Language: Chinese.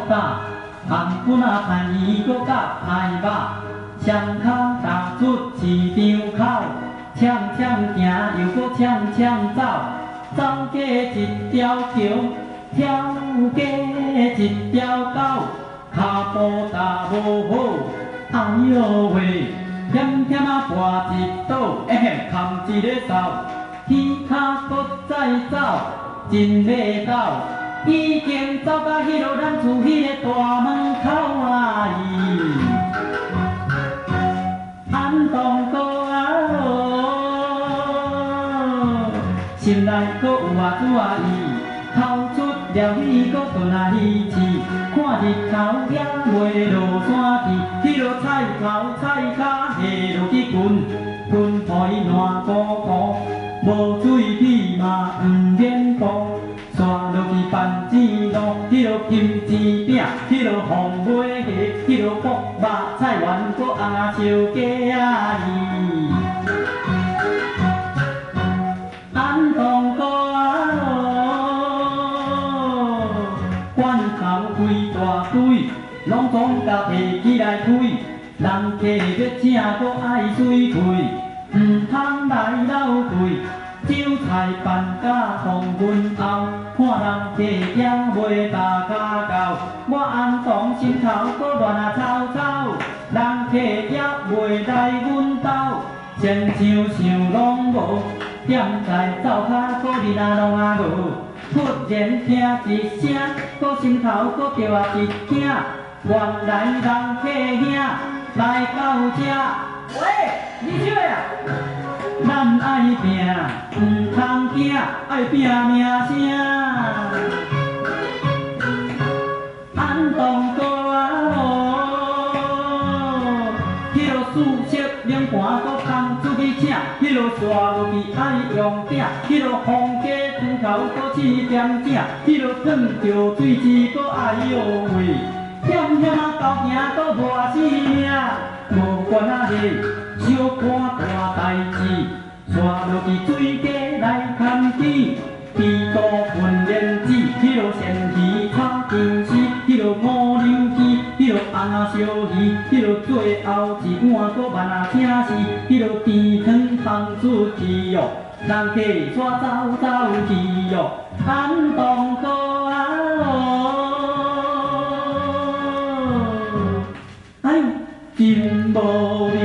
打，红粉啊趁伊搁甲害肉，双脚踏出市场口，呛呛行又搁呛呛走，走过一条桥，跳过一条狗，脚步踏无好，哎呦喂，险险啊跋一倒，扛一个扫，天骹搁再走，真袂倒。 已经走到迄落咱厝迄个大门口啊！安东哥啊哦，心内搁有啊主啊意，头出了鱼搁炖啊鱼翅，看日头也袂落山地，迄落菜头菜骹下落去滚，滚互伊烂糊糊，无水米嘛毋免补。 刷落去番薯路，迄落金枝饼，迄落红尾虾，迄落卜肉菜丸，搁红啊烧鸡啊伊。安东哥啊哦，罐头规大堆，拢总甲摕起来开，人客要请搁爱水费，毋通来老贵。 酒菜饭甲放阮后，看人客也袂大家教。我安东心头搁乱啊吵吵，人客也袂来阮兜。先想想拢无，踮在灶骹搁日啊拢啊无。忽然听一声，搁心头搁着啊一惊，原来人客兄来到这。喂，你这呀？ 咱爱拼，毋通惊，爱拼命声。安东哥啊哦，迄落四色冷盘搁空出去请，迄落刷落去爱用鼎，迄落红鸡汤头搁试点整，迄落烫着水煮搁哎呦喂，险险啊交行搁热死命，无管啊是小干大代志。 刷落去水家来牵起，猪肚混莲子，迄落鲜鱼炒姜丝，迄落五柳鸡，迄落红啊烧鱼，迄落最后一碗搁慢啊请示，迄落甜汤放出去哟，人客煞走走去哟，安东哥啊哦，哎呦真无命。